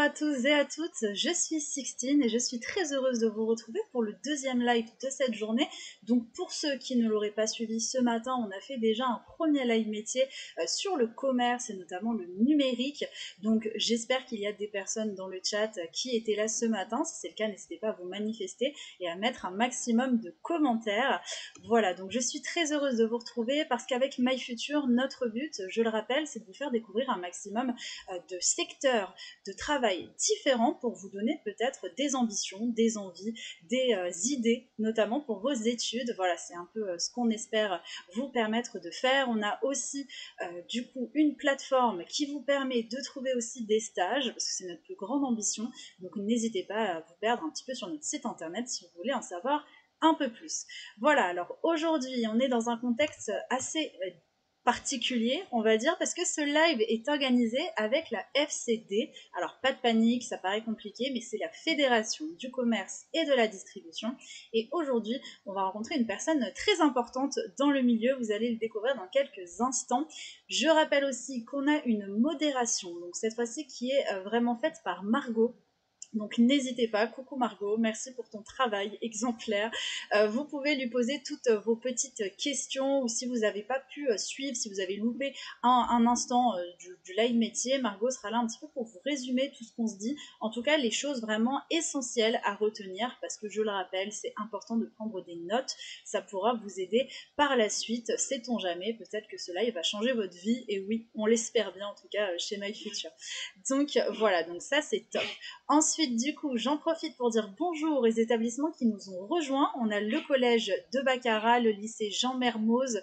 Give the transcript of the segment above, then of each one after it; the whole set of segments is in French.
à tous et à toutes, je suis Sixtine et je suis très heureuse de vous retrouver pour le deuxième live de cette journée. Donc pour ceux qui ne l'auraient pas suivi ce matin, on a fait déjà un premier live métier sur le commerce et notamment le numérique. Donc j'espère qu'il y a des personnes dans le chat qui étaient là ce matin. Si c'est le cas, n'hésitez pas à vous manifester et à mettre un maximum de commentaires. Voilà, donc je suis très heureuse de vous retrouver parce qu'avec MyFuture, notre but, je le rappelle, c'est de vous faire découvrir un maximum de secteurs de travail différents pour vous donner peut-être des ambitions, des envies, des idées, notamment pour vos études. Voilà, c'est un peu ce qu'on espère vous permettre de faire. On a aussi du coup une plateforme qui vous permet de trouver aussi des stages, parce que c'est notre plus grande ambition. Donc n'hésitez pas à vous perdre un petit peu sur notre site internet si vous voulez en savoir un peu plus. Voilà, alors aujourd'hui, on est dans un contexte assez particulier, on va dire, parce que ce live est organisé avec la FCD. Alors, pas de panique, ça paraît compliqué, mais c'est la Fédération du commerce et de la distribution. Et aujourd'hui, on va rencontrer une personne très importante dans le milieu. Vous allez le découvrir dans quelques instants. Je rappelle aussi qu'on a une modération, donc cette fois-ci qui est vraiment faite par Margot. Donc n'hésitez pas, coucou Margot, merci pour ton travail exemplaire. Vous pouvez lui poser toutes vos petites questions ou si vous n'avez pas pu suivre, si vous avez loupé un instant du live métier, Margot sera là un petit peu pour vous résumer tout ce qu'on se dit. En tout cas, les choses vraiment essentielles à retenir parce que je le rappelle, c'est important de prendre des notes. Ça pourra vous aider par la suite, sait-on jamais, peut-être que ce live va changer votre vie et oui, on l'espère bien en tout cas chez MyFuture. Donc voilà, donc ça c'est top. Ensuite, du coup, j'en profite pour dire bonjour aux établissements qui nous ont rejoints. On a le collège de Baccarat, le lycée Jean Mermoz,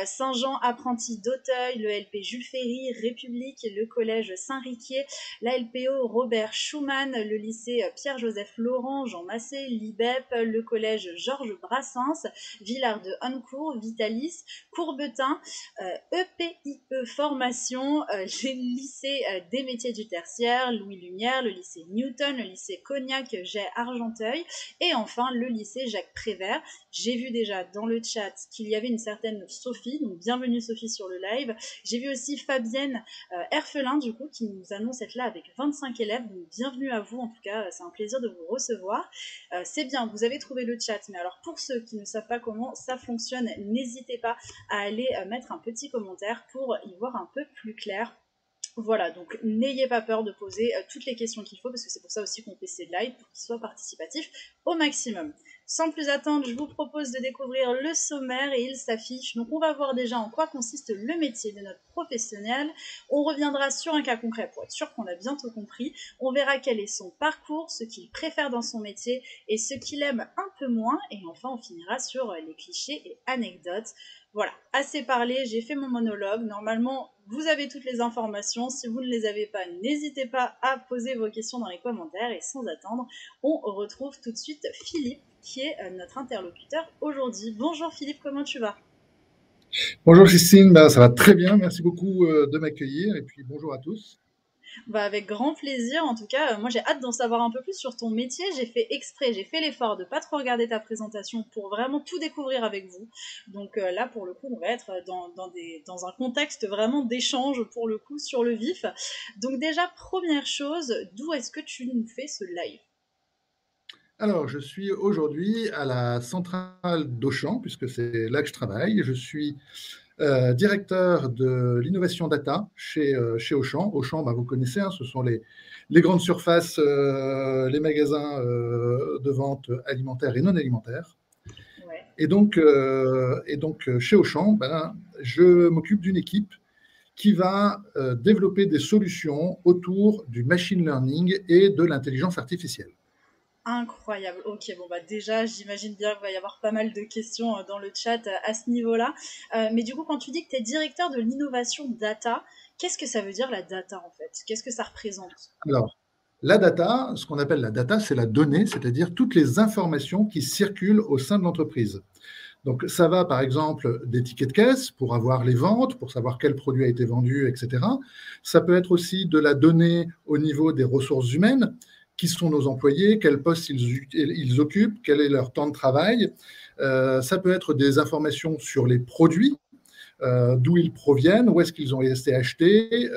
Saint-Jean apprenti d'Auteuil, le LP Jules Ferry, République, le collège Saint-Riquier, la LPO Robert Schumann, le lycée Pierre-Joseph Laurent, Jean Massé, l'IBEP, le collège Georges Brassens, Villard de Honnecourt, Vitalis, Courbetin, EPIE Formation, les lycées des métiers du tertiaire, Louis Lumière, le lycée Newton, le lycée Cognac, Jay Argenteuil et enfin le lycée Jacques Prévert. J'ai vu déjà dans le chat qu'il y avait une certaine Sophie, donc bienvenue Sophie sur le live. J'ai vu aussi Fabienne Herfelin du coup qui nous annonce être là avec 25 élèves, donc bienvenue à vous en tout cas, c'est un plaisir de vous recevoir. C'est bien, vous avez trouvé le chat, mais alors pour ceux qui ne savent pas comment ça fonctionne, n'hésitez pas à aller mettre un petit commentaire pour y voir un peu plus clair. Voilà, donc n'ayez pas peur de poser toutes les questions qu'il faut, parce que c'est pour ça aussi qu'on fait ces lives, pour qu'ils soient participatifs au maximum. Sans plus attendre, je vous propose de découvrir le sommaire et il s'affiche. Donc on va voir déjà en quoi consiste le métier de notre professionnel. On reviendra sur un cas concret pour être sûr qu'on a bientôt compris. On verra quel est son parcours, ce qu'il préfère dans son métier et ce qu'il aime un peu moins. Et enfin, on finira sur les clichés et anecdotes. Voilà, assez parlé, j'ai fait mon monologue. Normalement, vous avez toutes les informations. Si vous ne les avez pas, n'hésitez pas à poser vos questions dans les commentaires. Et sans attendre, on retrouve tout de suite Philippe, qui est notre interlocuteur aujourd'hui. Bonjour Philippe, comment tu vas ? Bonjour Christine, ça va très bien, merci beaucoup de m'accueillir et puis bonjour à tous. Avec grand plaisir. En tout cas, moi j'ai hâte d'en savoir un peu plus sur ton métier. J'ai fait exprès, j'ai fait l'effort de pas trop regarder ta présentation pour vraiment tout découvrir avec vous. Donc là, pour le coup, on va être dans un contexte vraiment d'échange pour le coup sur le vif. Donc déjà, première chose, d'où est-ce que tu nous fais ce live ? Alors, je suis aujourd'hui à la centrale d'Auchan, puisque c'est là que je travaille. Je suis directeur de l'innovation data chez Auchan. Auchan, vous connaissez, hein, ce sont les grandes surfaces, les magasins de vente alimentaire et non alimentaire. Ouais. Et donc chez Auchan, je m'occupe d'une équipe qui va développer des solutions autour du machine learning et de l'intelligence artificielle. Incroyable. Ok, bon déjà, j'imagine bien qu'il va y avoir pas mal de questions dans le chat à ce niveau-là. Mais du coup, quand tu dis que tu es directeur de l'innovation data, qu'est-ce que ça veut dire la data en fait ? Qu'est-ce que ça représente ? Alors, la data, ce qu'on appelle la data, c'est la donnée, c'est-à-dire toutes les informations qui circulent au sein de l'entreprise. Donc, ça va par exemple des tickets de caisse pour avoir les ventes, pour savoir quel produit a été vendu, etc. Ça peut être aussi de la donnée au niveau des ressources humaines. Qui sont nos employés, quel poste ils occupent, quel est leur temps de travail. Ça peut être des informations sur les produits. d'où ils proviennent, où est-ce qu'ils ont été achetés,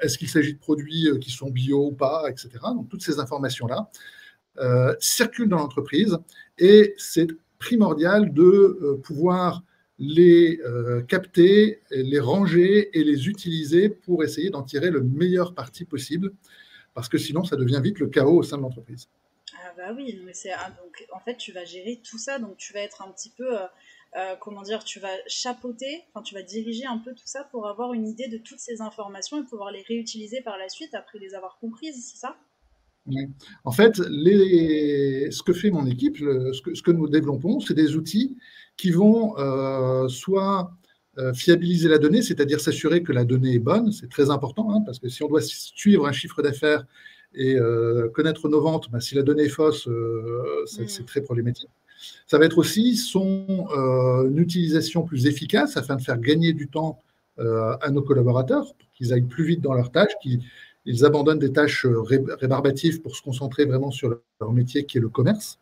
est-ce qu'il s'agit de produits qui sont bio ou pas, etc. Donc toutes ces informations-là circulent dans l'entreprise et c'est primordial de pouvoir les capter, les ranger et les utiliser pour essayer d'en tirer le meilleur parti possible, parce que sinon ça devient vite le chaos au sein de l'entreprise. Ah bah oui, mais donc en fait tu vas gérer tout ça, donc tu vas être un petit peu, comment dire, tu vas chapeauter, enfin tu vas diriger un peu tout ça pour avoir une idée de toutes ces informations et pouvoir les réutiliser par la suite après les avoir comprises, c'est ça? Oui. En fait, ce que fait mon équipe, ce que nous développons, c'est des outils qui vont soit fiabiliser la donnée, c'est-à-dire s'assurer que la donnée est bonne, c'est très important, hein, parce que si on doit suivre un chiffre d'affaires et connaître nos ventes, ben, si la donnée est fausse, c'est très problématique. Ça va être aussi une utilisation plus efficace afin de faire gagner du temps à nos collaborateurs, pour qu'ils aillent plus vite dans leurs tâches, qu'ils abandonnent des tâches rébarbatives pour se concentrer vraiment sur leur métier qui est le commerce.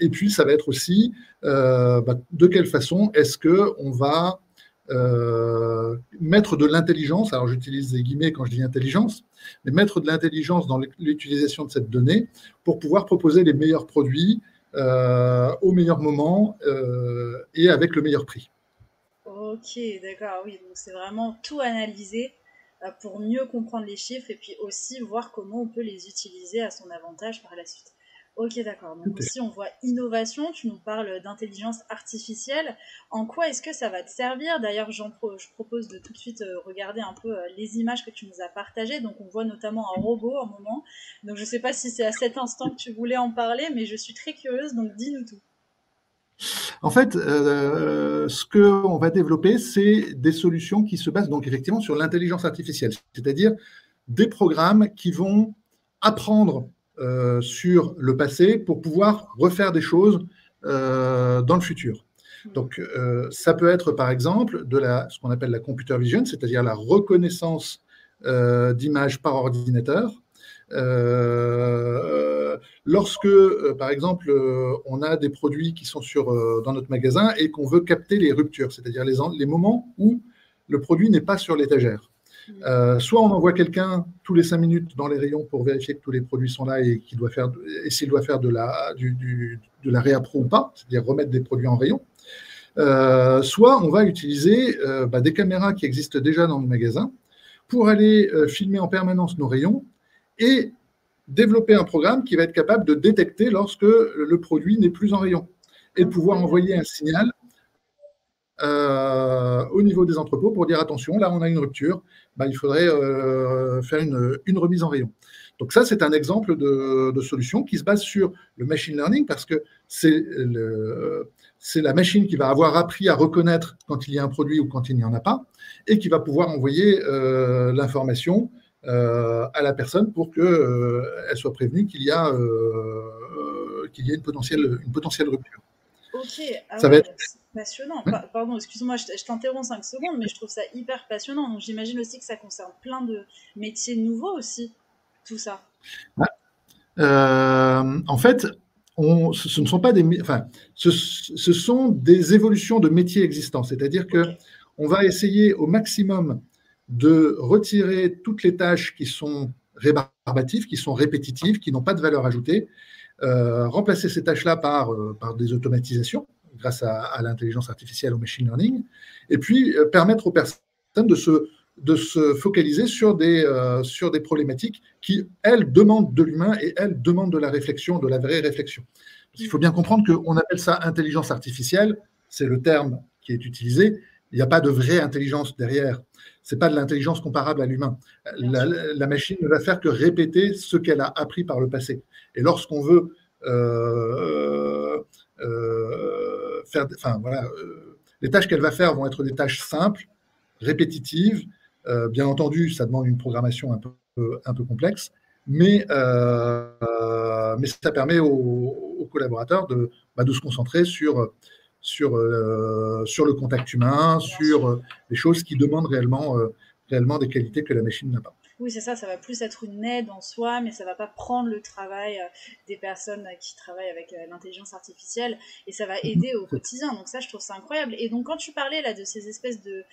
Et puis, ça va être aussi de quelle façon est-ce qu'on va mettre de l'intelligence, alors j'utilise des guillemets quand je dis intelligence, mais mettre de l'intelligence dans l'utilisation de cette donnée pour pouvoir proposer les meilleurs produits au meilleur moment et avec le meilleur prix. Ok, d'accord, oui, donc c'est vraiment tout analyser pour mieux comprendre les chiffres et puis aussi voir comment on peut les utiliser à son avantage par la suite. Ok, d'accord. Donc aussi, on voit innovation, tu nous parles d'intelligence artificielle. En quoi est-ce que ça va te servir? D'ailleurs, je propose de tout de suite regarder un peu les images que tu nous as partagées. Donc on voit notamment un robot un moment. Donc je ne sais pas si c'est à cet instant que tu voulais en parler, mais je suis très curieuse, donc dis-nous tout. En fait, ce qu'on va développer, c'est des solutions qui se basent donc effectivement sur l'intelligence artificielle, c'est-à-dire des programmes qui vont apprendre sur le passé pour pouvoir refaire des choses dans le futur. Donc, ça peut être par exemple ce qu'on appelle la computer vision, c'est-à-dire la reconnaissance d'images par ordinateur. Lorsque, par exemple, on a des produits qui sont dans notre magasin et qu'on veut capter les ruptures, c'est-à-dire les moments où le produit n'est pas sur l'étagère. Soit on envoie quelqu'un tous les 5 minutes dans les rayons pour vérifier que tous les produits sont là et s'il doit faire de la réappro ou pas, c'est-à-dire remettre des produits en rayon. Soit on va utiliser des caméras qui existent déjà dans le magasin pour aller filmer en permanence nos rayons et développer un programme qui va être capable de détecter lorsque le produit n'est plus en rayon et de pouvoir envoyer un signal au niveau des entrepôts pour dire attention, là on a une rupture, il faudrait faire une remise en rayon. Donc ça, c'est un exemple de solution qui se base sur le machine learning parce que c'est la machine qui va avoir appris à reconnaître quand il y a un produit ou quand il n'y en a pas et qui va pouvoir envoyer l'information à la personne pour qu'elle soit prévenue qu'il y a une potentielle rupture. Ok, ah Ça va ouais, être... c'est passionnant. Ouais. Pardon, excuse-moi, je t'interromps 5 secondes, mais je trouve ça hyper passionnant. Donc j'imagine aussi que ça concerne plein de métiers nouveaux aussi, tout ça. En fait, ce ne sont pas ce sont des évolutions de métiers existants. C'est-à-dire que on va essayer au maximum de retirer toutes les tâches qui sont rébarbatives, qui sont répétitives, qui n'ont pas de valeur ajoutée, remplacer ces tâches-là par des automatisations grâce à l'intelligence artificielle, au machine learning, et puis permettre aux personnes de se focaliser sur des problématiques qui, elles, demandent de l'humain et elles demandent de la réflexion, de la vraie réflexion. Il faut bien comprendre qu'on appelle ça intelligence artificielle, c'est le terme qui est utilisé, il n'y a pas de vraie intelligence derrière. Ce n'est pas de l'intelligence comparable à l'humain. La machine ne va faire que répéter ce qu'elle a appris par le passé. Et lorsqu'on veut les tâches qu'elle va faire vont être des tâches simples, répétitives. Bien entendu, ça demande une programmation un peu complexe, mais ça permet aux collaborateurs de se concentrer sur le contact humain, sur les choses qui demandent réellement des qualités que la machine n'a pas. Oui, c'est ça, ça va plus être une aide en soi, mais ça va pas prendre le travail des personnes qui travaillent avec l'intelligence artificielle, et ça va aider au quotidien. Donc ça, je trouve ça incroyable. Et donc quand tu parlais là de ces espèces de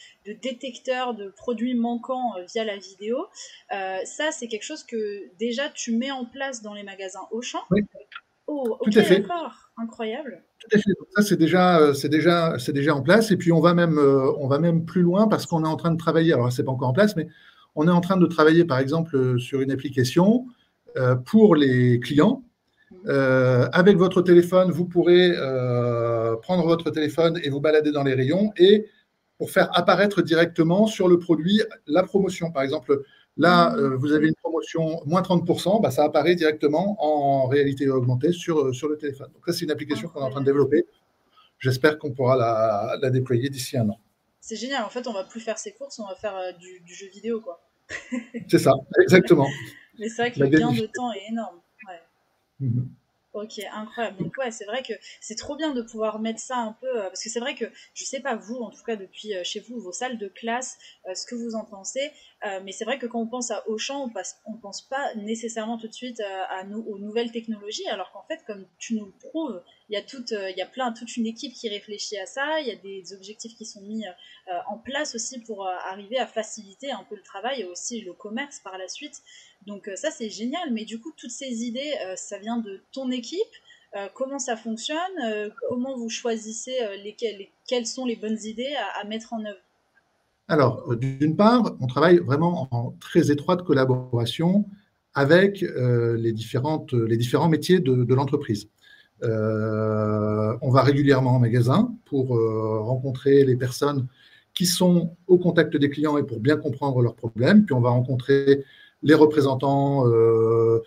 détecteurs de produits manquants via la vidéo, ça c'est quelque chose que déjà tu mets en place dans les magasins Auchan. Oui, Oh, tout ok, à fait. d'accord, incroyable. Tout à fait. Donc ça, c'est déjà en place. Et puis, on va même plus loin parce qu'on est en train de travailler. Alors, c'est pas encore en place, mais on est en train de travailler, par exemple, sur une application pour les clients. Mhm. Avec votre téléphone, vous pourrez prendre votre téléphone et vous balader dans les rayons et pour faire apparaître directement sur le produit la promotion. Par exemple, là, Mhm. vous avez une promotion moins 30%, bah, ça apparaît directement en réalité augmentée sur le téléphone. Donc, ça, c'est une application qu'on est en train de Incroyable. développer. J'espère qu'on pourra la déployer d'ici un an. C'est génial, en fait on va plus faire ses courses, on va faire du jeu vidéo quoi. C'est ça, exactement. Mais c'est vrai que La le gain de gamification. temps est énorme. Ouais. Mhm. Ok, incroyable. Donc ouais, c'est vrai que c'est trop bien de pouvoir mettre ça un peu, parce que c'est vrai que je sais pas vous, en tout cas depuis chez vous, vos salles de classe, ce que vous en pensez, mais c'est vrai que quand on pense à Auchan, on pense pas nécessairement tout de suite aux nouvelles technologies, alors qu'en fait, comme tu nous le prouves, il y a toute une équipe qui réfléchit à ça, il y a des objectifs qui sont mis en place aussi pour arriver à faciliter un peu le travail et aussi le commerce par la suite. Donc ça c'est génial, mais du coup toutes ces idées, ça vient de ton équipe. Comment ça fonctionne, comment vous choisissez quelles sont les bonnes idées à mettre en œuvre. Alors, d'une part, on travaille vraiment en très étroite collaboration avec les différents métiers de l'entreprise. On va régulièrement en magasin pour rencontrer les personnes qui sont au contact des clients et pour bien comprendre leurs problèmes. Puis on va rencontrer les représentants de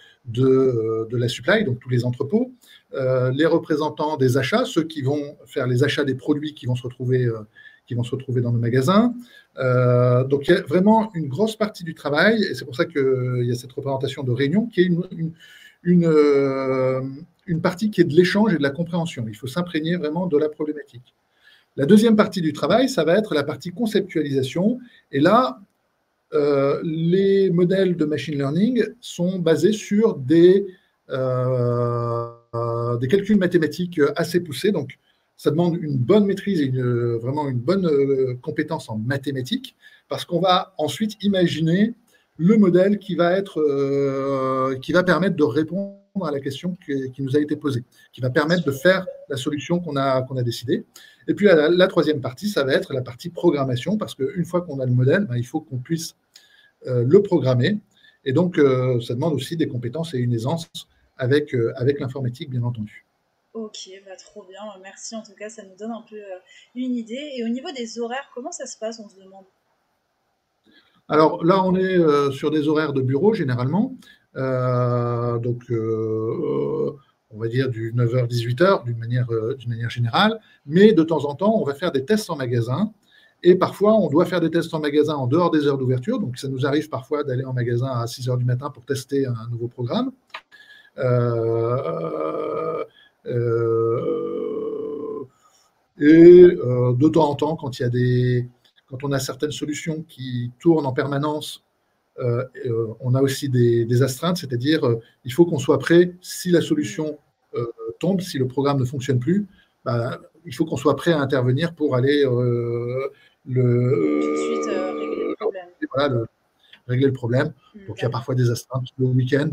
la supply, donc tous les entrepôts, les représentants des achats, ceux qui vont faire les achats des produits qui vont se retrouver dans nos magasins. Donc il y a vraiment une grosse partie du travail, et c'est pour ça qu'il y a cette représentation de réunion qui est une partie qui est de l'échange et de la compréhension. Il faut s'imprégner vraiment de la problématique. La deuxième partie du travail, ça va être la partie conceptualisation. Et là, les modèles de machine learning sont basés sur des calculs mathématiques assez poussés. Donc, ça demande une bonne maîtrise et vraiment une bonne compétence en mathématiques, parce qu'on va ensuite imaginer le modèle qui va permettre de répondre à la question qui nous a été posée, qui va Bien permettre de sûr. faire la solution qu'on a décidée. Et puis la troisième partie, ça va être la partie programmation, parce qu'une fois qu'on a le modèle, ben, il faut qu'on puisse le programmer. Et donc, ça demande aussi des compétences et une aisance avec l'informatique, bien entendu. Ok, bah trop bien, merci en tout cas, ça nous donne un peu une idée. Et au niveau des horaires, comment ça se passe, on se demande. Alors là, on est sur des horaires de bureau généralement. Donc, on va dire du 9h-18h d'une manière générale. Mais de temps en temps, on va faire des tests en magasin. Et parfois, on doit faire des tests en magasin en dehors des heures d'ouverture. Donc, ça nous arrive parfois d'aller en magasin à 6h du matin pour tester un nouveau programme. Euh, euh, de temps en temps, quand on a certaines solutions qui tournent en permanence, on a aussi des astreintes, c'est-à-dire il faut qu'on soit prêt si la Hmm. solution tombe, si le programme ne fonctionne plus, bah, il faut qu'on soit prêt à intervenir pour aller Tout de suite régler le problème. voilà, régler le problème. Hmm, Donc il y a d'accord, parfois des astreintes le week-end,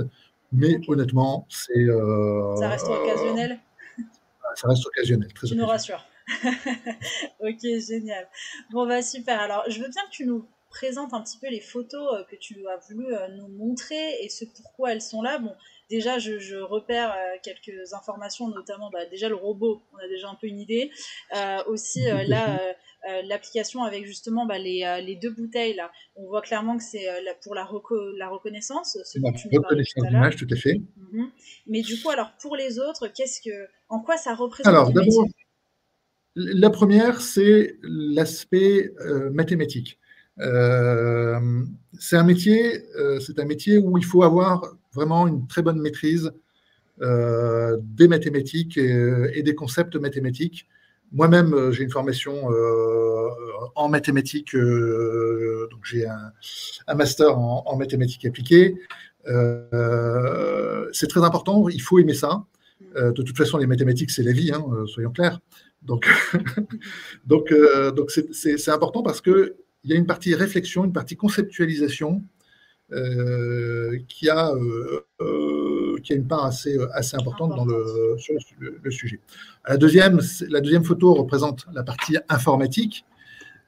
mais ok. honnêtement, Ça reste occasionnel, ça reste occasionnel, très tu nous occasionnel. rassures. Ok, génial. Bon, bah super. Alors, je veux bien que tu nous présentes un petit peu les photos que tu as voulu nous montrer et ce pourquoi elles sont là. Bon, déjà, je repère quelques informations, notamment bah, déjà le robot, on a déjà un peu une idée. Aussi, là, l'application avec justement bah, les deux bouteilles, là. On voit clairement que c'est pour la reconnaissance, ce La dont tu nous parlais tout reconnaissance à l'heure. d'image, tout à fait. Mhm. Mais du coup, alors pour les autres, en quoi ça représente Alors, ton d'abord, métier? la première, c'est l'aspect mathématique. Euh, c'est un métier où il faut avoir vraiment une très bonne maîtrise des mathématiques et des concepts mathématiques. Moi-même, j'ai une formation en mathématiques, donc j'ai un master en mathématiques appliquées. C'est très important, il faut aimer ça. De toute façon, les mathématiques, c'est la vie, hein, soyons clairs. Donc, donc c'est important parce qu'il y a une partie réflexion, une partie conceptualisation qui a une part assez importante sur le sujet. La deuxième photo représente la partie informatique.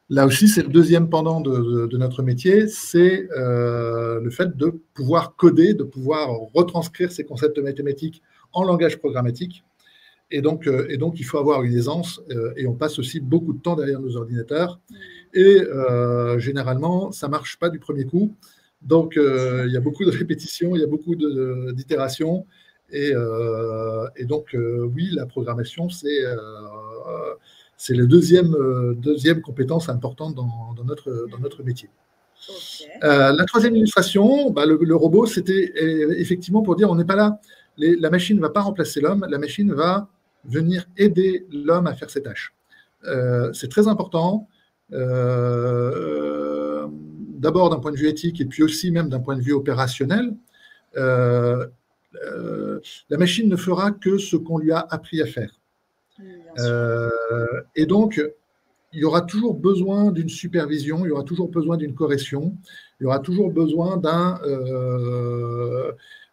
Là aussi, c'est le deuxième pendant de notre métier, c'est le fait de pouvoir coder, de pouvoir retranscrire ces concepts mathématiques en langage programmatique. Et donc, il faut avoir une aisance et on passe aussi beaucoup de temps derrière nos ordinateurs. Et généralement, ça ne marche pas du premier coup. Donc, il y a beaucoup de répétitions, il y a beaucoup d'itérations. Et donc, oui, la programmation, c'est la deuxième compétence importante dans notre métier. Okay. La troisième illustration, le robot, c'était effectivement pour dire on n'est pas là. La machine ne va pas remplacer l'homme, la machine va venir aider l'homme à faire ses tâches. C'est très important. D'abord d'un point de vue éthique et puis aussi même d'un point de vue opérationnel. La machine ne fera que ce qu'on lui a appris à faire. Et donc, il y aura toujours besoin d'une supervision, il y aura toujours besoin d'une correction, il y aura toujours besoin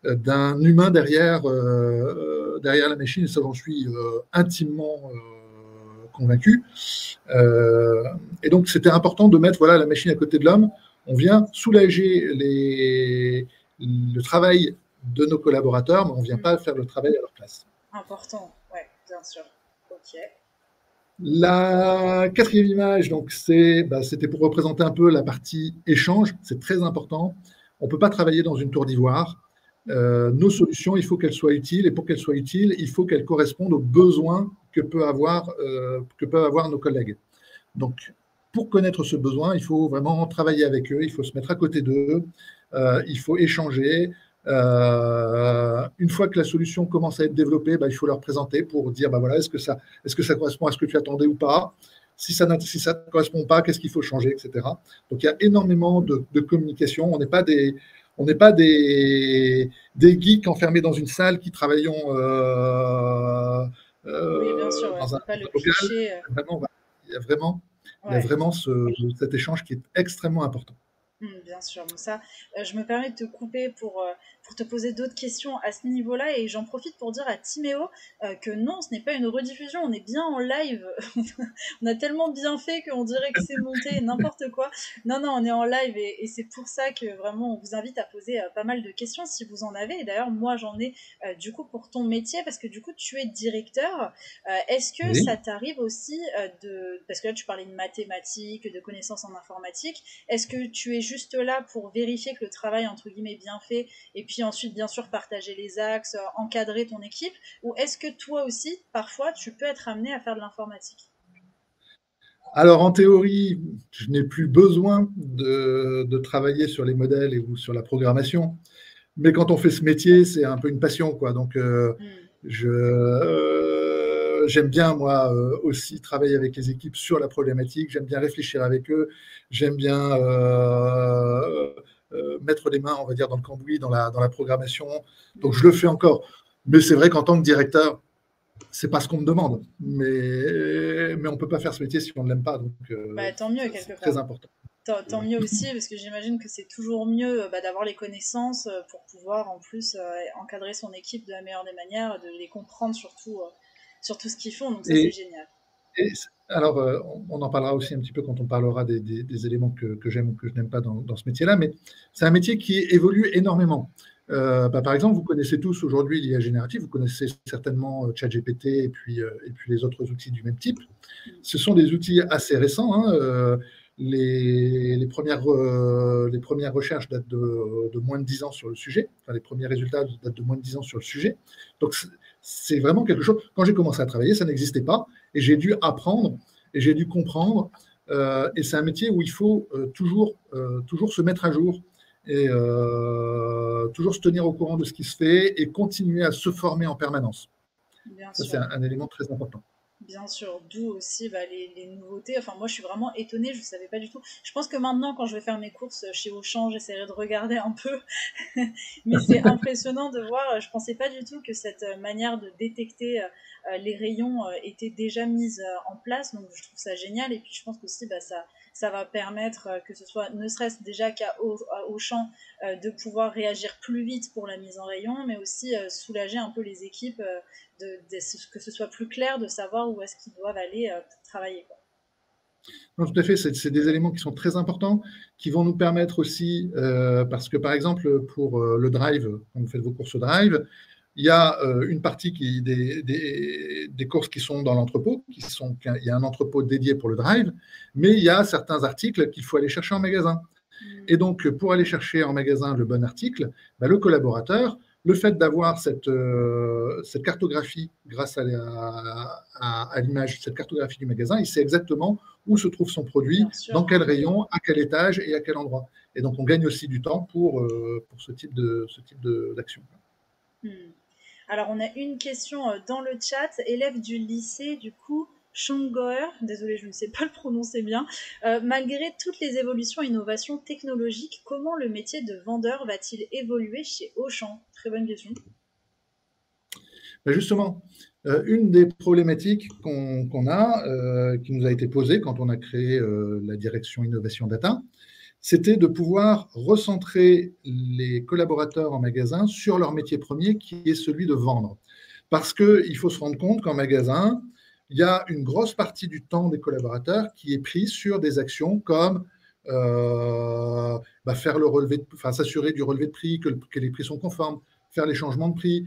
d'un humain derrière la machine, et ça j'en suis intimement convaincu. Et donc c'était important de mettre la machine à côté de l'homme. On vient soulager le travail de nos collaborateurs, mais on ne vient pas faire le travail à leur place. Important, oui, bien sûr. Ok. La quatrième image, c'était pour représenter un peu la partie échange. C'est très important. On ne peut pas travailler dans une tour d'ivoire. Nos solutions, il faut qu'elles soient utiles. Et pour qu'elles soient utiles, il faut qu'elles correspondent aux besoins que peuvent avoir nos collègues. Donc, pour connaître ce besoin, il faut vraiment travailler avec eux. Il faut se mettre à côté d'eux. Il faut échanger. Une fois que la solution commence à être développée, il faut leur présenter pour dire voilà, est-ce que ça correspond à ce que tu attendais ou pas, si ça ne correspond pas, qu'est-ce qu'il faut changer, etc. Donc il y a énormément de communication. On n'est pas des geeks enfermés dans une salle qui travaillons oui, bien sûr, dans un pas le local. cliché. Il y a vraiment cet échange qui est extrêmement important. Bien sûr, donc ça, je me permets de te couper pour te poser d'autres questions à ce niveau-là, et j'en profite pour dire à Timéo que non, ce n'est pas une rediffusion, on est bien en live. On a tellement bien fait qu'on dirait que c'est monté, n'importe quoi. Non, on est en live, et c'est pour ça que vraiment on vous invite à poser pas mal de questions si vous en avez. Et d'ailleurs, moi j'en ai du coup pour ton métier, parce que du coup tu es directeur. Est-ce que ça t'arrive aussi parce que là tu parlais de mathématiques, de connaissances en informatique, est-ce que tu es juste là pour vérifier que le travail entre guillemets est bien fait, et puis ensuite bien sûr partager les axes, encadrer ton équipe, ou est-ce que toi aussi parfois tu peux être amené à faire de l'informatique? Alors en théorie, je n'ai plus besoin de travailler sur les modèles ou sur la programmation, mais quand on fait ce métier, c'est un peu une passion, quoi. Donc j'aime bien, moi, aussi travailler avec les équipes sur la problématique. J'aime bien réfléchir avec eux. J'aime bien mettre les mains, on va dire, dans le cambouis, dans la programmation. Donc, je le fais encore. Mais c'est vrai qu'en tant que directeur, c'est pas ce qu'on me demande. Mais on ne peut pas faire ce métier si on ne l'aime pas. Donc, tant mieux, quelque part. C'est très important. Tant mieux aussi, parce que j'imagine que c'est toujours mieux d'avoir les connaissances pour pouvoir en plus encadrer son équipe de la meilleure des manières, de les comprendre surtout sur tout ce qu'ils font, donc ça c'est génial. Alors, on en parlera aussi un petit peu quand on parlera des éléments que j'aime ou que je n'aime pas dans ce métier-là, mais c'est un métier qui évolue énormément. Par exemple, vous connaissez tous aujourd'hui l'IA générative, vous connaissez certainement ChatGPT et puis les autres outils du même type. Ce sont des outils assez récents, hein, les premières recherches datent de moins de 10 ans sur le sujet. Enfin, les premiers résultats datent de moins de 10 ans sur le sujet. Donc, c'est vraiment quelque chose. Quand j'ai commencé à travailler, ça n'existait pas. Et j'ai dû apprendre et j'ai dû comprendre. Et c'est un métier où il faut toujours se mettre à jour et toujours se tenir au courant de ce qui se fait et continuer à se former en permanence. Bien ça, sûr. c'est un élément très important. Bien sûr, d'où aussi bah, les nouveautés. Enfin, moi, je suis vraiment étonnée, je ne savais pas du tout. Je pense que maintenant, quand je vais faire mes courses chez Auchan, j'essaierai de regarder un peu. Mais c'est impressionnant de voir. Je ne pensais pas du tout que cette manière de détecter les rayons était déjà mise en place. Donc, je trouve ça génial. Et puis, je pense qu'aussi, bah, ça va permettre que ce soit, ne serait-ce déjà à Auchan, de pouvoir réagir plus vite pour la mise en rayon, mais aussi soulager un peu les équipes. Que ce soit plus clair de savoir où est-ce qu'ils doivent aller pour travailler, quoi. Non, tout à fait, c'est des éléments qui sont très importants, qui vont nous permettre aussi, parce que par exemple, pour le drive, quand vous faites vos courses drive, il y a une partie des courses qui sont dans l'entrepôt, il y a un entrepôt dédié pour le drive, mais il y a certains articles qu'il faut aller chercher en magasin. Et donc, pour aller chercher en magasin le bon article, bah, le collaborateur, le fait d'avoir cette cartographie grâce à l'image, cette cartographie du magasin, il sait exactement où se trouve son produit, Bien sûr. dans quel rayon, à quel étage et à quel endroit. Et donc, on gagne aussi du temps pour ce type d'action. Alors, on a une question dans le chat. Élève du lycée, du coup, Schongauer, désolé, je ne sais pas le prononcer bien. Malgré toutes les évolutions et innovations technologiques, comment le métier de vendeur va-t-il évoluer chez Auchan? Très bonne question. Ben justement, une des problématiques qu'on a, qui nous a été posée quand on a créé la direction Innovation Data, c'était de pouvoir recentrer les collaborateurs en magasin sur leur métier premier, qui est celui de vendre. Parce qu'il faut se rendre compte qu'en magasin, il y a une grosse partie du temps des collaborateurs qui est pris sur des actions comme faire le relevé, s'assurer du relevé de prix, que les prix sont conformes, faire les changements de prix,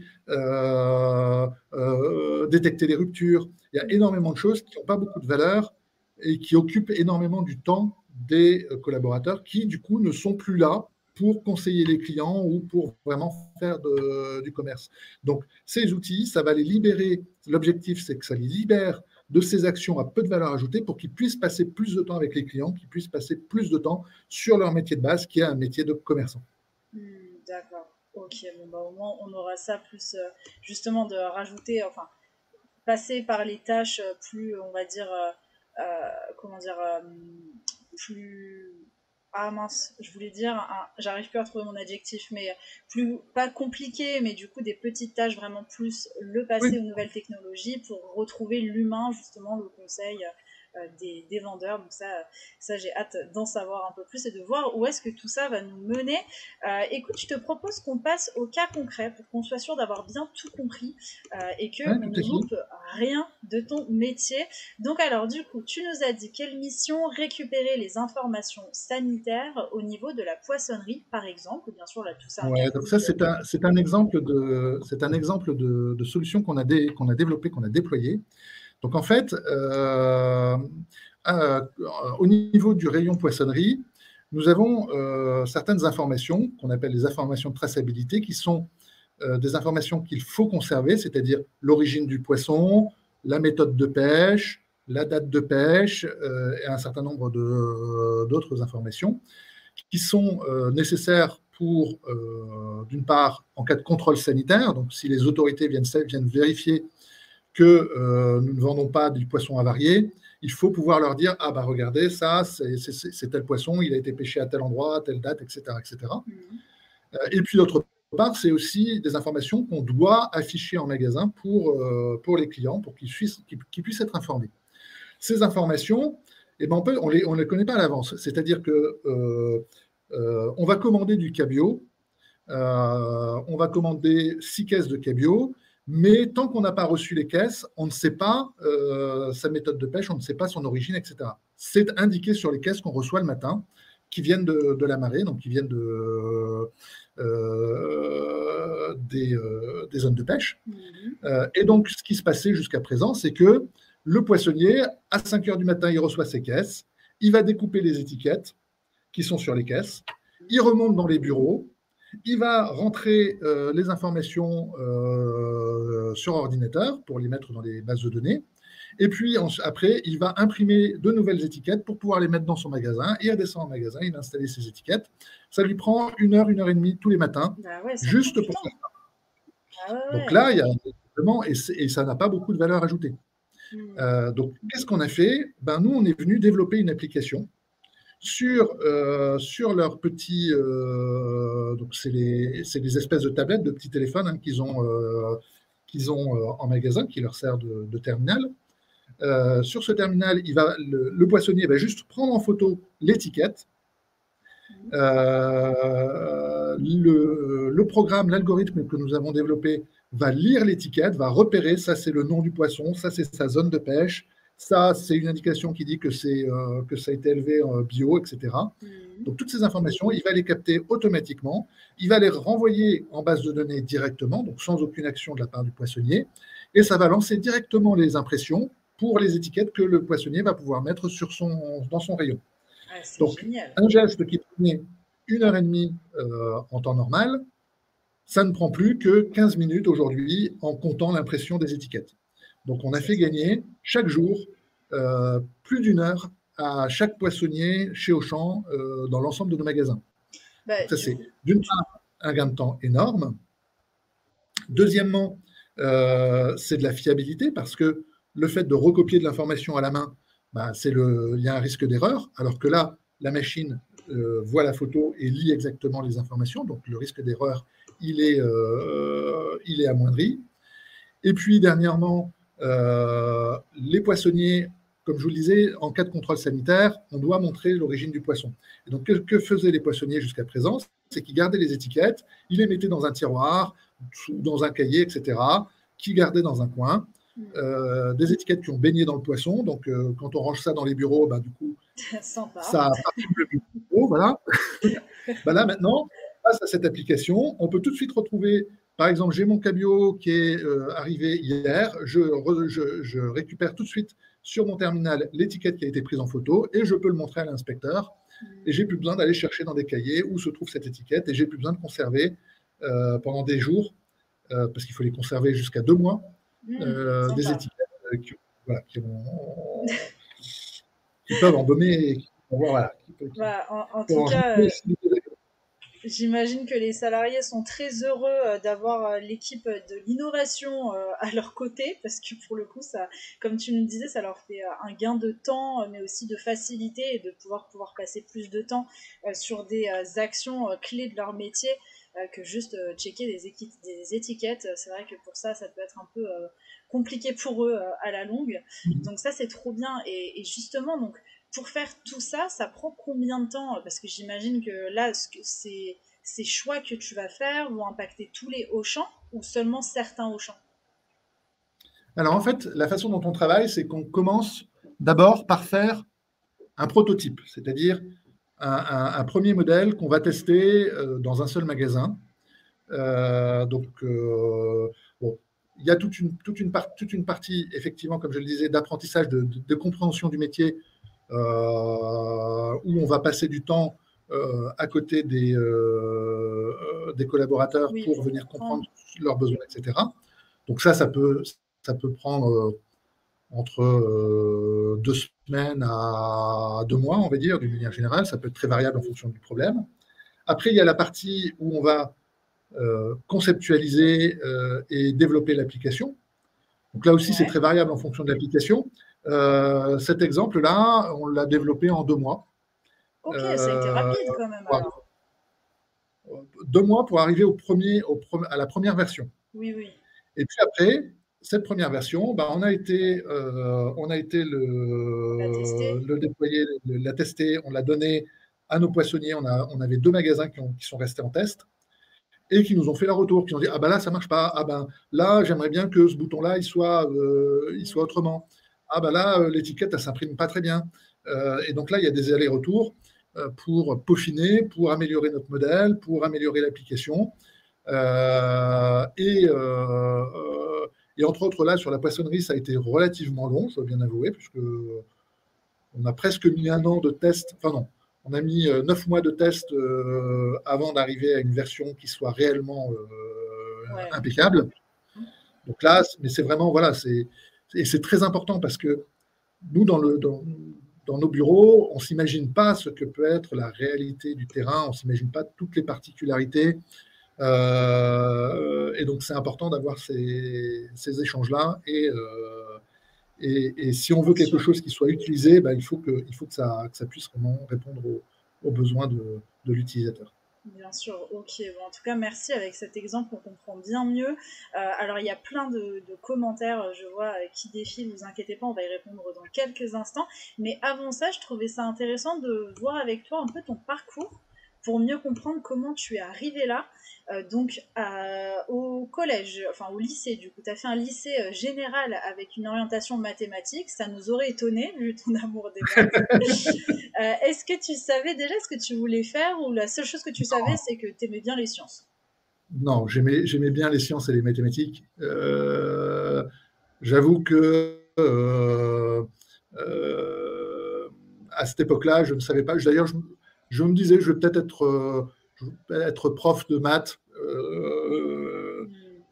détecter les ruptures. Il y a énormément de choses qui n'ont pas beaucoup de valeur et qui occupent énormément du temps des collaborateurs qui, du coup, ne sont plus là pour conseiller les clients ou pour vraiment faire du commerce. Donc, ces outils, ça va les libérer. L'objectif, c'est que ça les libère de ces actions à peu de valeur ajoutée pour qu'ils puissent passer plus de temps avec les clients, qu'ils puissent passer plus de temps sur leur métier de base, qui est un métier de commerçant. D'accord. Ok, bon, bah, au moins, on aura ça plus justement de rajouter, enfin, passer par les tâches plus, on va dire, comment dire, plus. Ah mince, je voulais dire, j'arrive plus à trouver mon adjectif, mais plus, pas compliqué, mais du coup des petites tâches vraiment plus le passer Oui. aux nouvelles technologies pour retrouver l'humain, justement, le conseil des vendeurs. Donc ça j'ai hâte d'en savoir un peu plus et de voir où est-ce que tout ça va nous mener. Écoute, je te propose qu'on passe au cas concret pour qu'on soit sûr d'avoir bien tout compris et Ouais, qu'on tout ne à fait. loupe rien de ton métier. Donc alors du coup, tu nous as dit quelle mission: récupérer les informations sanitaires au niveau de la poissonnerie, par exemple. Bien sûr, là, tout ça un cas Ouais, donc ça, clinique. c'est un exemple de solution qu'on a développé, qu'on a déployé. Donc en fait, euh, au niveau du rayon poissonnerie, nous avons certaines informations qu'on appelle les informations de traçabilité, qui sont des informations qu'il faut conserver, c'est-à-dire l'origine du poisson, la méthode de pêche, la date de pêche et un certain nombre d'autres informations qui sont nécessaires pour, d'une part, en cas de contrôle sanitaire, donc si les autorités viennent vérifier que nous ne vendons pas du poisson avarié, il faut pouvoir leur dire, ah bah regardez, ça, c'est tel poisson, il a été pêché à tel endroit, à telle date, etc. etc. Et puis d'autre part, c'est aussi des informations qu'on doit afficher en magasin pour les clients, pour qu'ils puissent être informés. Ces informations, eh ben on ne les connaît pas à l'avance. C'est-à-dire que on va commander du cabillaud, on va commander 6 caisses de cabillaud, mais tant qu'on n'a pas reçu les caisses, on ne sait pas sa méthode de pêche, on ne sait pas son origine, etc. C'est indiqué sur les caisses qu'on reçoit le matin, qui viennent de la marée, donc qui viennent des zones de pêche. Et donc, ce qui se passait jusqu'à présent, c'est que le poissonnier, à 5 heures du matin, il reçoit ses caisses, il va découper les étiquettes qui sont sur les caisses, il remonte dans les bureaux, il va rentrer les informations sur ordinateur pour les mettre dans les bases de données. Et puis après, il va imprimer de nouvelles étiquettes pour pouvoir les mettre dans son magasin. Et à descendre en magasin, il va installer ses étiquettes. Ça lui prend 1 heure et demie tous les matins, Bah ouais, ça prend juste du pour temps. faire ça. Ah ouais, Donc ouais. là, il y a et ça n'a pas beaucoup de valeur ajoutée. Donc, qu'est-ce qu'on a fait? Ben, nous, on est venu développer une application sur leurs petits. Donc, c'est des espèces de tablettes, de petits téléphones hein, qu'ils ont en magasin, qui leur sert de terminal. Sur ce terminal, le poissonnier va juste prendre en photo l'étiquette. Le programme, l'algorithme que nous avons développé va lire l'étiquette, va repérer, ça c'est le nom du poisson, ça c'est sa zone de pêche, ça c'est une indication qui dit que ça a été élevé en bio, etc. Donc toutes ces informations, il va les capter automatiquement, il va les renvoyer en base de données directement, donc sans aucune action de la part du poissonnier, et ça va lancer directement les impressions pour les étiquettes que le poissonnier va pouvoir mettre dans son rayon. Donc, génial. Un geste qui prenait 1 h 30 en temps normal, ça ne prend plus que 15 minutes aujourd'hui en comptant l'impression des étiquettes. Donc, on a fait gagner chaque jour plus d'1 heure à chaque poissonnier chez Auchan dans l'ensemble de nos magasins. Donc ça, c'est d'une part un gain de temps énorme. Deuxièmement, c'est de la fiabilité parce que le fait de recopier de l'information à la main, bah, il y a un risque d'erreur, alors que là, la machine voit la photo et lit exactement les informations, donc le risque d'erreur, il est amoindri. Et puis, dernièrement, les poissonniers, comme je vous le disais, en cas de contrôle sanitaire, on doit montrer l'origine du poisson. Et donc, que faisaient les poissonniers jusqu'à présent? C'est qu'ils gardaient les étiquettes, ils les mettaient dans un tiroir, dans un cahier, etc., qu'ils gardaient dans un coin. Des étiquettes qui ont baigné dans le poisson. Donc, quand on range ça dans les bureaux, bah, du coup, ça participe le bureau. Voilà. Bah, là, maintenant, grâce à cette application, on peut tout de suite retrouver, par exemple, j'ai mon cabillaud qui est arrivé hier. Je récupère tout de suite sur mon terminal l'étiquette qui a été prise en photo et je peux le montrer à l'inspecteur. Et j'ai plus besoin d'aller chercher dans des cahiers où se trouve cette étiquette et j'ai plus besoin de conserver pendant des jours, parce qu'il faut les conserver jusqu'à 2 mois. Des étiquettes qui peuvent embaumer. En tout cas, j'imagine que les salariés sont très heureux d'avoir l'équipe de l'innovation à leur côté, parce que pour le coup, ça, comme tu nous disais, ça leur fait un gain de temps, mais aussi de facilité et de pouvoir passer plus de temps sur des actions clés de leur métier que juste checker des étiquettes. C'est vrai que pour ça peut être un peu compliqué pour eux à la longue. Donc ça, c'est trop bien. Et justement, donc, pour faire tout ça, ça prend combien de temps? Parce que j'imagine que là, ces choix que tu vas faire vont impacter tous les Auchan ou seulement certains Auchan? Alors en fait, la façon dont on travaille, c'est qu'on commence d'abord par faire un prototype, c'est-à-dire un premier modèle qu'on va tester dans un seul magasin. Bon, il y a toute une partie, effectivement, comme je le disais, d'apprentissage, de compréhension du métier, où on va passer du temps à côté des collaborateurs pour venir comprendre leurs besoins, etc. Donc ça peut prendre entre 2 semaines à 2 mois, on va dire, d'une manière générale. Ça peut être très variable en fonction du problème. Après, il y a la partie où on va conceptualiser et développer l'application. Donc là aussi, c'est très variable en fonction de l'application. Cet exemple-là, on l'a développé en 2 mois. Ok, ça a été rapide quand même. Alors. 2 mois pour arriver à la première version. Oui, oui. Et puis après, cette première version, bah, on a été le déployer, la tester, on l'a donné à nos poissonniers. On avait 2 magasins qui sont restés en test et qui nous ont fait leur retour, qui ont dit ah ben là ça marche pas, ah ben là j'aimerais bien que ce bouton-là il soit autrement, ah ben là l'étiquette elle s'imprime pas très bien, et donc là il y a des allers-retours pour peaufiner, pour améliorer notre modèle, pour améliorer l'application, et entre autres là sur la poissonnerie ça a été relativement long, je dois bien avouer, puisque on a presque mis 1 an de test, enfin non, on a mis 9 mois de test avant d'arriver à une version qui soit réellement impeccable. Donc là, mais c'est vraiment, voilà, et c'est très important parce que nous, dans nos bureaux, on ne s'imagine pas ce que peut être la réalité du terrain, on ne s'imagine pas toutes les particularités. Et donc, c'est important d'avoir ces échanges-là Et si on veut Bien quelque sûr. chose qui soit utilisé, il faut que ça puisse vraiment répondre aux besoins de l'utilisateur. Bien sûr, ok. Bon, en tout cas, merci. Avec cet exemple, on comprend bien mieux. Alors, il y a plein de commentaires, je vois, qui défilent. Vous inquiétez pas, on va y répondre dans quelques instants. Mais avant ça, je trouvais ça intéressant de voir avec toi un peu ton parcours pour mieux comprendre comment tu es arrivé là. Donc, au collège, enfin au lycée, du coup, tu as fait un lycée général avec une orientation mathématique. Ça nous aurait étonné, vu ton amour des maths. Est-ce que tu savais déjà ce que tu voulais faire ou la seule chose que tu savais, c'est que tu aimais bien les sciences? Non, j'aimais bien les sciences et les mathématiques. J'avoue que à cette époque-là, je ne savais pas. D'ailleurs, je me disais, je vais peut-être être prof de maths. Hmm.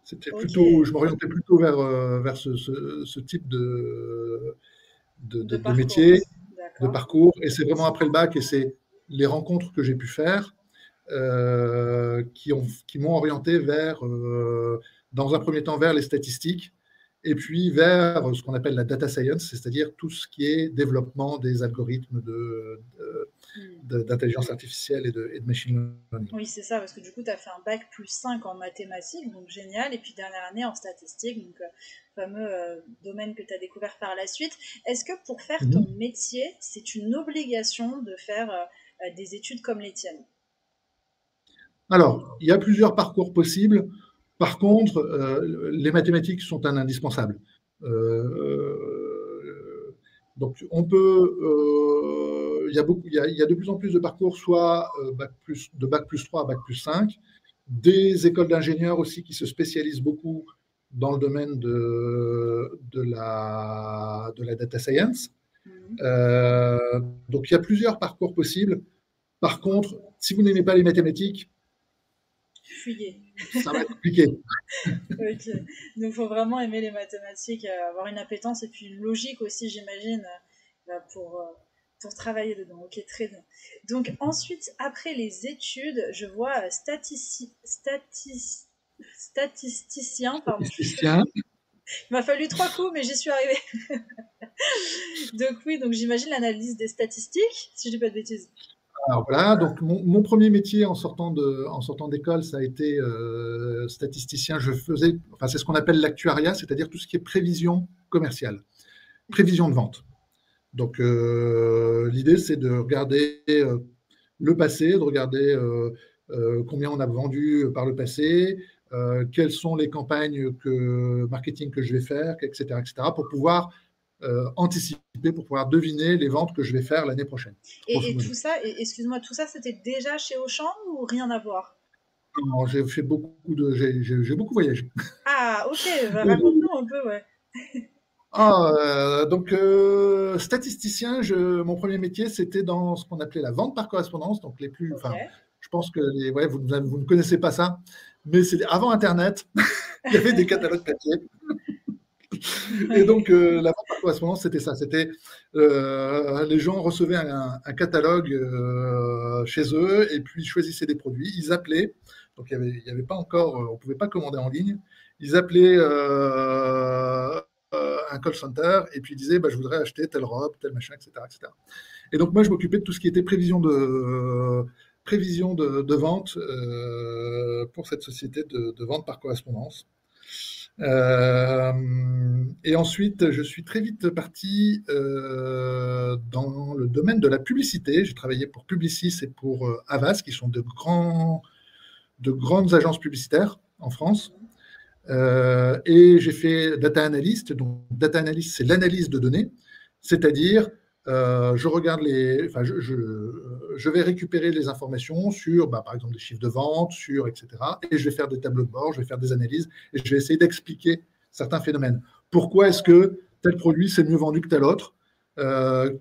C'était Ok, plutôt, je m'orientais plutôt vers ce type de de parcours. métier, de D'accord. parcours. Et c'est vraiment après le bac et c'est les rencontres que j'ai pu faire qui m'ont orienté dans un premier temps, vers les statistiques, et puis vers ce qu'on appelle la data science, c'est-à-dire tout ce qui est développement des algorithmes Hmm. d'intelligence artificielle et de machine learning. Oui, c'est ça, parce que du coup, tu as fait un bac plus 5 en mathématiques, donc génial, et puis dernière année en statistiques, donc fameux domaine que tu as découvert par la suite. Est-ce que pour faire ton Mhm. métier, c'est une obligation de faire des études comme les tiennes? Alors, il y a plusieurs parcours possibles. Par contre, les mathématiques sont un indispensable. Donc, on peut. Il y a de plus en plus de parcours, soit de bac plus 3 à bac plus 5. Des écoles d'ingénieurs aussi qui se spécialisent beaucoup dans le domaine de la data science. Mhm. Euh, donc, il y a plusieurs parcours possibles. Par contre, si vous n'aimez pas les mathématiques, Fuyez. ça va être compliqué. Ok. Donc, il faut vraiment aimer les mathématiques, avoir une appétence et puis une logique aussi, j'imagine, pour travailler dedans. Ok, très bien. Donc, ensuite, après les études, je vois statisticien, pardon. Statisticien. Il m'a fallu 3 coups, mais j'y suis arrivée. Donc, oui, donc j'imagine l'analyse des statistiques, si je dis pas de bêtises. Alors voilà, donc mon premier métier en sortant d'école, ça a été statisticien. Enfin c'est ce qu'on appelle l'actuariat, c'est-à-dire tout ce qui est prévision commerciale, prévision de vente. Donc l'idée c'est de regarder le passé, de regarder combien on a vendu par le passé, quelles sont les campagnes marketing que je vais faire, etc., pour pouvoir anticiper, pour pouvoir deviner les ventes que je vais faire l'année prochaine, grosso Et modo. tout ça, excuse-moi, tout ça, c'était déjà chez Auchan ou rien à voir? Non, j'ai beaucoup voyagé. Ah, ok, bah, raconte-nous un peu, ouais. Donc, statisticien, mon premier métier, c'était dans ce qu'on appelait la vente par correspondance. Donc, Ok. enfin, je pense que ouais, vous ne connaissez pas ça, mais c'était avant Internet. Il y avait des catalogues papier. Et Ouais. donc, la vente par correspondance, c'était ça. C'était les gens recevaient un catalogue chez eux et puis ils choisissaient des produits. Ils appelaient. Donc, il y avait pas encore, on pouvait pas commander en ligne. Ils appelaient un call center et puis ils disaient je voudrais acheter telle robe, tel machin, etc., etc. Et donc, moi, je m'occupais de tout ce qui était prévision de vente pour cette société de vente par correspondance. Et ensuite, je suis très vite parti dans le domaine de la publicité. J'ai travaillé pour Publicis et pour Havas, qui sont de grandes agences publicitaires en France. Et j'ai fait data analyst. Donc, data analyst, c'est l'analyse de données, c'est-à-dire je regarde enfin, je vais récupérer les informations sur, par exemple, des chiffres de vente, etc. Et je vais faire des tableaux de bord, je vais faire des analyses et je vais essayer d'expliquer certains phénomènes. Pourquoi est-ce que tel produit c'est mieux vendu que tel autre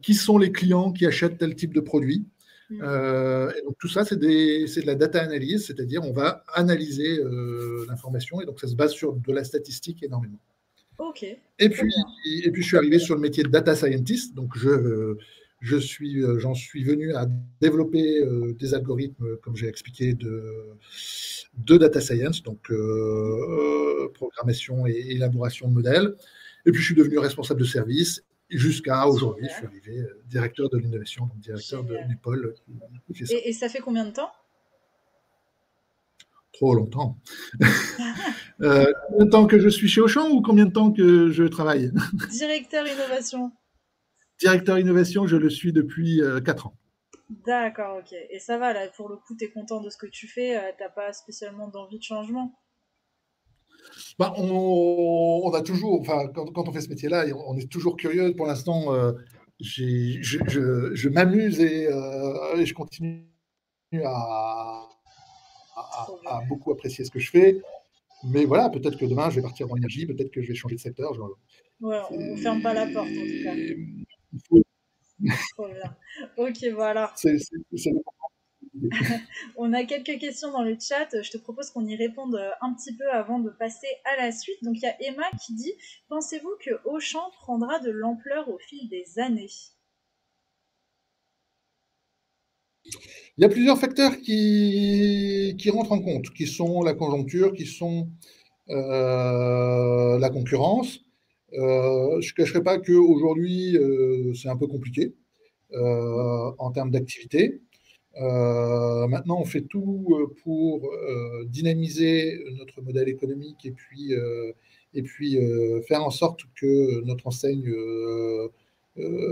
Qui sont les clients qui achètent tel type de produit Hmm. et donc tout ça, c'est de la data analyse, c'est-à-dire on va analyser l'information et donc ça se base sur de la statistique énormément. Ok, Et trop puis, bien. et puis je suis arrivé sur le métier de data scientist, donc j'en suis venu à développer des algorithmes, comme j'ai expliqué, de data science, donc programmation et élaboration de modèles. Et puis, je suis devenu responsable de service jusqu'à aujourd'hui. Je suis Super, arrivé directeur de l'innovation, donc directeur du génial. pôle qui fait ça. Et ça fait combien de temps? Trop longtemps. Combien de temps que je suis chez Auchan ou combien de temps que je travaille? Directeur innovation. Directeur innovation, je le suis depuis 4 ans. D'accord, ok. Et ça va, là, pour le coup, t'es content de ce que tu fais, t'as pas spécialement d'envie de changement? Bah, on a toujours, enfin, quand on fait ce métier-là, on est toujours curieux. Pour l'instant, je m'amuse et je continue à, Trop bien. à beaucoup apprécier ce que je fais. Mais voilà, peut-être que demain, je vais partir dans l'énergie, peut-être que je vais changer de secteur. Ouais, on ferme pas la porte en tout cas. Il faut- Trop bien. Ok, voilà. c'est On a quelques questions dans le chat. Je te propose qu'on y réponde un petit peu avant de passer à la suite. Donc il y a Emma qui dit: pensez-vous que Auchan prendra de l'ampleur au fil des années? Il y a plusieurs facteurs qui rentrent en compte, qui sont la conjoncture, qui sont la concurrence. Je ne cacherai pas qu'aujourd'hui, c'est un peu compliqué en termes d'activité. Maintenant, on fait tout pour dynamiser notre modèle économique et puis faire en sorte que notre enseigne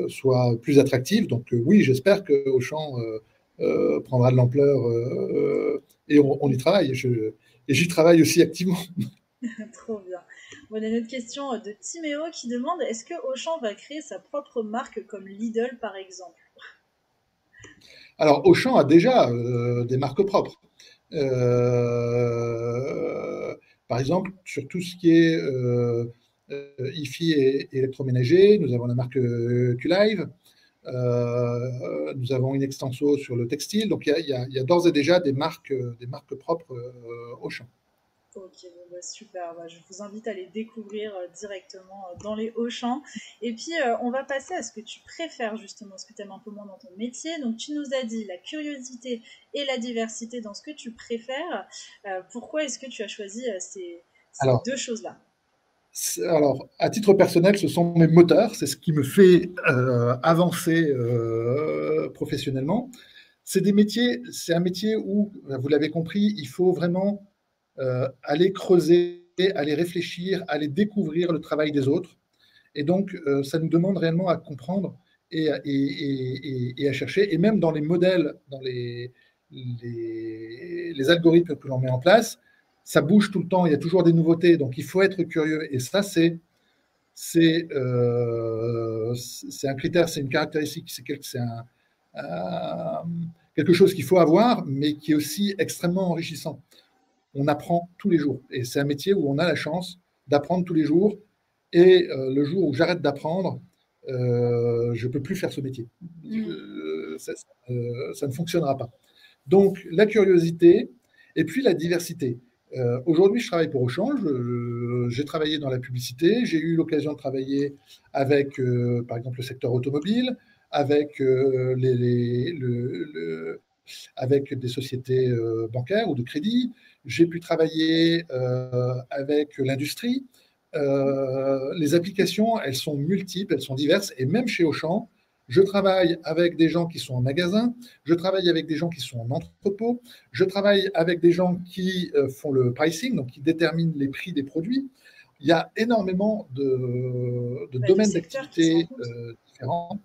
soit plus attractive. Donc oui, j'espère que Auchan prendra de l'ampleur et on y travaille. Et j'y travaille aussi activement. Trop bien. Bon, on a une autre question de Timéo qui demande: est-ce que Auchan va créer sa propre marque comme Lidl par exemple? Alors, Auchan a déjà des marques propres. Euh, Par exemple, sur tout ce qui est IFI et électroménager, nous avons la marque QLive. Nous avons une extenso sur le textile. Donc, il y a d'ores et déjà des marques propres Auchan. Ok, bon, bah, super. Bah, je vous invite à les découvrir directement dans les Auchan. Et puis, on va passer à ce que tu préfères justement, ce que tu aimes un peu moins dans ton métier. Donc, tu nous as dit la curiosité et la diversité dans ce que tu préfères. Pourquoi est-ce que tu as choisi ces Alors, deux choses-là? alors, à titre personnel, ce sont mes moteurs. C'est ce qui me fait avancer professionnellement. C'est un métier où, vous l'avez compris, il faut vraiment aller creuser, aller réfléchir, aller découvrir le travail des autres. Et donc, ça nous demande réellement à comprendre et à chercher. Et même dans les modèles, dans les algorithmes que l'on met en place, ça bouge tout le temps, il y a toujours des nouveautés. Donc, il faut être curieux. Et ça, c'est un critère, c'est une caractéristique, c'est quelque chose qu'il faut avoir, mais qui est aussi extrêmement enrichissant. On apprend tous les jours. Et c'est un métier où on a la chance d'apprendre tous les jours. Et le jour où j'arrête d'apprendre, je ne peux plus faire ce métier. Hmm. Ça ne fonctionnera pas. Donc, la curiosité et puis la diversité. Aujourd'hui, je travaille pour Auchan. J'ai travaillé dans la publicité. J'ai eu l'occasion de travailler avec, par exemple, le secteur automobile, avec, avec des sociétés bancaires ou de crédit. J'ai pu travailler avec l'industrie. Les applications, elles sont multiples, elles sont diverses. Et même chez Auchan, je travaille avec des gens qui sont en magasin, je travaille avec des gens qui sont en entrepôt, je travaille avec des gens qui font le pricing, donc qui déterminent les prix des produits. Il y a énormément de Bah, de domaines secteurs qui se d'activité rencontrent. différents.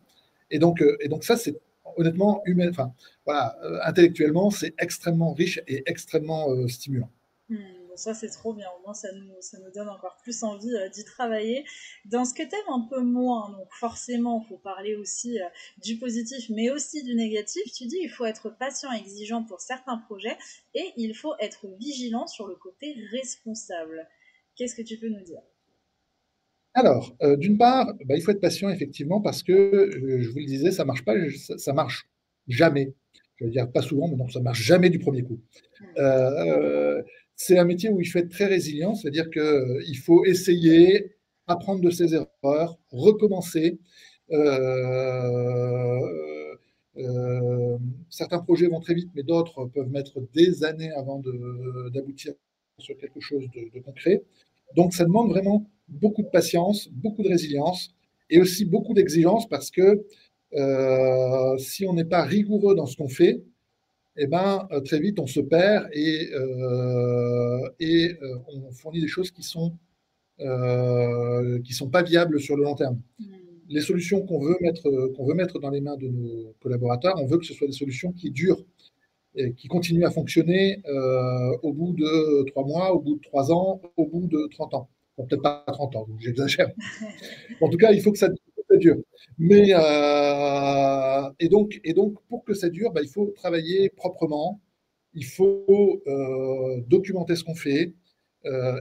Et donc ça, c'est honnêtement humain, enfin, voilà, intellectuellement, c'est extrêmement riche et extrêmement stimulant. Bon, ça c'est trop bien, au moins ça nous donne encore plus envie d'y travailler. Dans ce que t'aimes un peu moins, donc forcément il faut parler aussi du positif mais aussi du négatif, tu dis il faut être patient et exigeant pour certains projets et il faut être vigilant sur le côté responsable. Qu'est-ce que tu peux nous dire? Alors, d'une part, bah, il faut être patient, effectivement, parce que, je vous le disais, ça marche pas, ça marche jamais. Je veux dire, pas souvent, mais non, ça marche jamais du premier coup. Euh, c'est un métier où il faut être très résilient, c'est-à-dire qu'il faut essayer, apprendre de ses erreurs, recommencer. Euh, euh, Certains projets vont très vite, mais d'autres peuvent mettre des années avant d'aboutir sur quelque chose de concret. Donc, ça demande vraiment beaucoup de patience, beaucoup de résilience et aussi beaucoup d'exigence parce que si on n'est pas rigoureux dans ce qu'on fait, eh ben, très vite, on se perd et on fournit des choses qui sont pas viables sur le long terme. Hmm. Les solutions qu'on veut mettre dans les mains de nos collaborateurs, on veut que ce soit des solutions qui durent et qui continuent à fonctionner au bout de 3 mois, au bout de 3 ans, au bout de 30 ans. Bon, peut-être pas 30 ans, j'exagère. En tout cas, il faut que ça dure. Mais, et donc, pour que ça dure, bah, il faut travailler proprement, il faut documenter ce qu'on fait.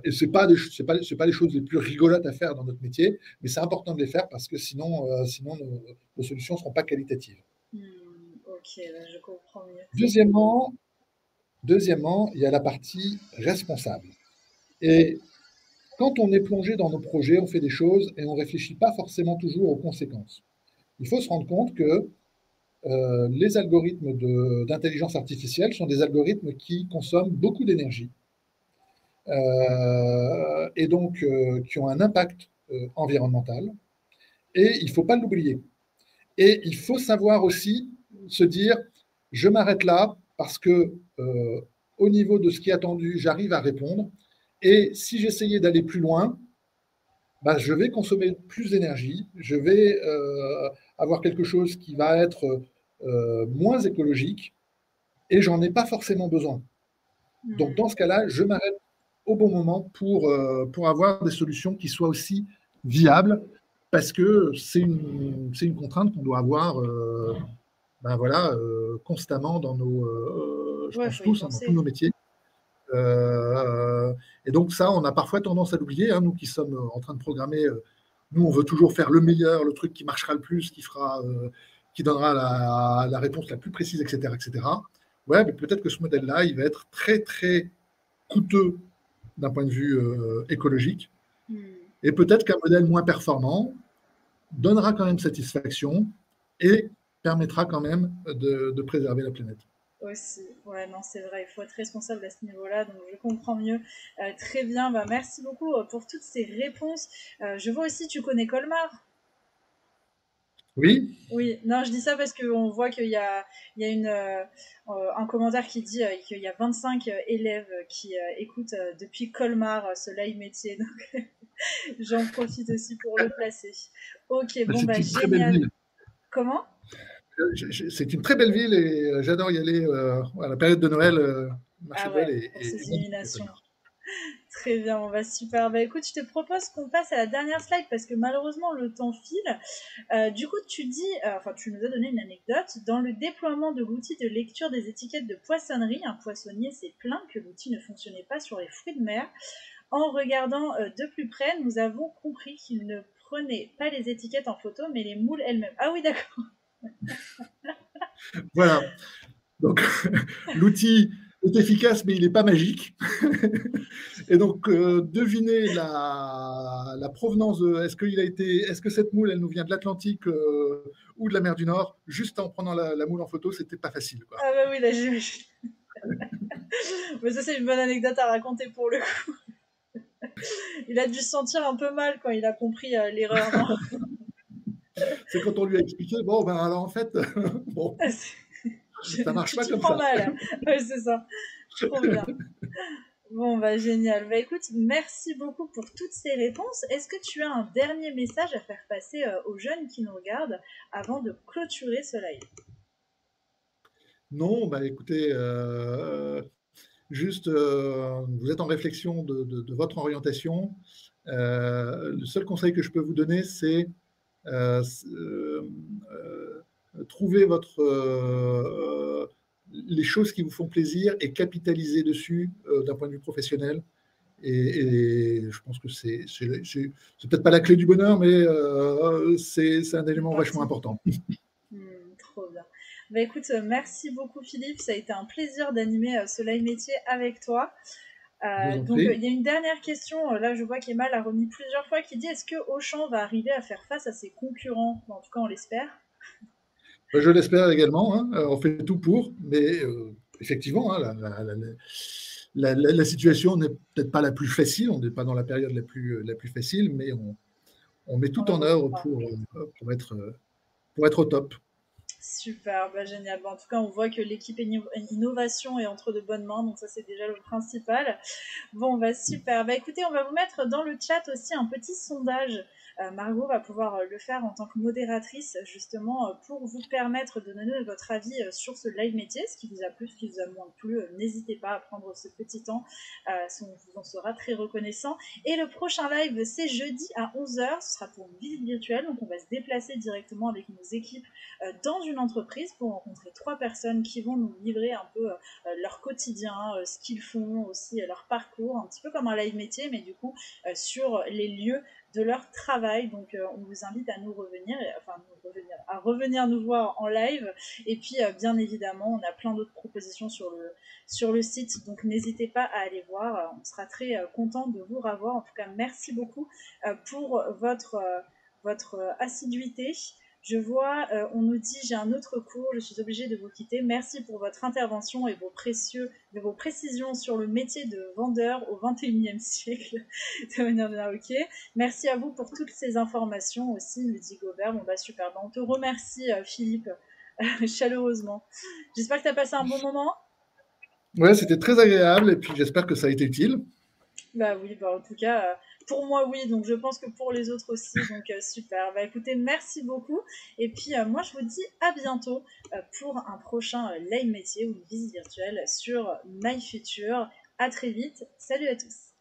Et ce n'est pas les choses les plus rigolotes à faire dans notre métier, mais c'est important de les faire parce que sinon nos solutions ne seront pas qualitatives. Ok, je comprends mieux. Deuxièmement, Deuxièmement, il y a la partie responsable. Et quand on est plongé dans nos projets, on fait des choses et on ne réfléchit pas forcément toujours aux conséquences. Il faut se rendre compte que les algorithmes d'intelligence artificielle sont des algorithmes qui consomment beaucoup d'énergie et donc qui ont un impact environnemental. Et il ne faut pas l'oublier. Et il faut savoir aussi se dire, je m'arrête là parce que au niveau de ce qui est attendu, j'arrive à répondre. Et si j'essayais d'aller plus loin, bah, je vais consommer plus d'énergie, je vais avoir quelque chose qui va être moins écologique et j'en ai pas forcément besoin. Donc dans ce cas-là, je m'arrête au bon moment pour avoir des solutions qui soient aussi viables parce que c'est une contrainte qu'on doit avoir ben voilà, constamment dans je Ouais, pense faut y tous, hein, dans tous penser. nos métiers. Et donc ça, on a parfois tendance à l'oublier, hein, nous qui sommes en train de programmer. Nous, on veut toujours faire le meilleur, le truc qui marchera le plus, qui donnera la réponse la plus précise, etc., etc. Ouais, mais peut-être que ce modèle-là, il va être très très coûteux d'un point de vue écologique, Hmm. et peut-être qu'un modèle moins performant donnera quand même satisfaction et permettra quand même de préserver la planète. Aussi, ouais, non, c'est vrai, il faut être responsable à ce niveau-là, donc je comprends mieux. Très bien, bah, merci beaucoup pour toutes ces réponses. Je vois aussi, tu connais Colmar? Oui, Oui, non, je dis ça parce qu'on voit il y a un commentaire qui dit qu'il y a 25 élèves qui écoutent depuis Colmar ce live métier, donc j'en profite aussi pour le placer. Ok, bon, c'est bah une très belle génial. ville. Comment? C'est une très belle ville et j'adore y aller à la période de Noël. Le marché Ah de Noël ouais, est, pour est ces magnifique à illuminations. Colmar. Très bien, on va super. Bah écoute, je te propose qu'on passe à la dernière slide parce que malheureusement le temps file. Du coup, tu dis, enfin, tu nous as donné une anecdote. Dans le déploiement de l'outil de lecture des étiquettes de poissonnerie, un poissonnier s'est plaint que l'outil ne fonctionnait pas sur les fruits de mer. En regardant de plus près, nous avons compris qu'il ne prenait pas les étiquettes en photo, mais les moules elles-mêmes. Ah oui, d'accord. Voilà. Donc, l'outil est efficace, mais il n'est pas magique. Et donc, deviner la provenance de est-ce que cette moule, elle nous vient de l'Atlantique ou de la mer du Nord, juste en prenant la moule en photo, c'était pas facile, quoi. Ah bah oui, là, mais ça, c'est une bonne anecdote à raconter pour le coup. Il a dû se sentir un peu mal quand il a compris l'erreur, non? C'est quand on lui a expliqué, bon, ben alors en fait, bon, ça marche Tu pas t'y comme prends ça. mal. Ouais, c'est ça. Trop bien. Bon, bah génial. Bah écoute, merci beaucoup pour toutes ces réponses. Est-ce que tu as un dernier message à faire passer aux jeunes qui nous regardent avant de clôturer ce live? Non, bah écoutez, juste, vous êtes en réflexion de votre orientation. Le seul conseil que je peux vous donner, c'est trouver les choses qui vous font plaisir et capitaliser dessus d'un point de vue professionnel. Et je pense que c'est peut-être pas la clé du bonheur, mais c'est un Une élément vachement partie. important. Trop bien. Bah écoute, merci beaucoup Philippe. Ça a été un plaisir d'animer ce live métier avec toi. Je vous en Donc prie. il y a une dernière question. Là, je vois qu'Emma l'a remis plusieurs fois qui dit est-ce que Auchan va arriver à faire face à ses concurrents? En tout cas, on l'espère. Je l'espère également, hein. On fait tout pour, mais effectivement, hein, la situation n'est peut-être pas la plus facile, on n'est pas dans la période la plus facile, mais on met On tout va en vous œuvre croire. pour être au top. Super, bah génial. Bah, en tout cas, on voit que l'équipe innovation est entre de bonnes mains, donc ça c'est déjà le principal. Bon, bah super. Bah écoutez, on va vous mettre dans le chat aussi un petit sondage. Margot va pouvoir le faire en tant que modératrice, justement, pour vous permettre de donner votre avis sur ce live métier, ce qui vous a plu, ce qui vous a moins plu. N'hésitez pas à prendre ce petit temps, on vous en sera très reconnaissant. Et le prochain live, c'est jeudi à 11h, ce sera pour une visite virtuelle, donc on va se déplacer directement avec nos équipes dans une entreprise pour rencontrer 3 personnes qui vont nous livrer un peu leur quotidien, ce qu'ils font, aussi leur parcours, un petit peu comme un live métier, mais du coup sur les lieux de leur travail. Donc on vous invite à nous revenir, à revenir nous voir en live. Et puis bien évidemment, on a plein d'autres propositions sur le site, donc n'hésitez pas à aller voir. On sera très content de vous revoir. En tout cas, merci beaucoup pour votre assiduité. Je vois, on nous dit j'ai un autre cours, je suis obligée de vous quitter. Merci pour votre intervention et vos précisions sur le métier de vendeur au XXIe siècle. De manière générale, ok. Merci à vous pour toutes ces informations aussi, me dit Gobert. Bon bah super, on te remercie Philippe, chaleureusement. J'espère que tu as passé un bon moment. Ouais, c'était très agréable et puis j'espère que ça a été utile. Bah oui, bah en tout cas, pour moi oui, donc je pense que pour les autres aussi, donc super. Bah écoutez, merci beaucoup. Et puis moi je vous dis à bientôt pour un prochain live métier ou une visite virtuelle sur My Future. À très vite. Salut à tous.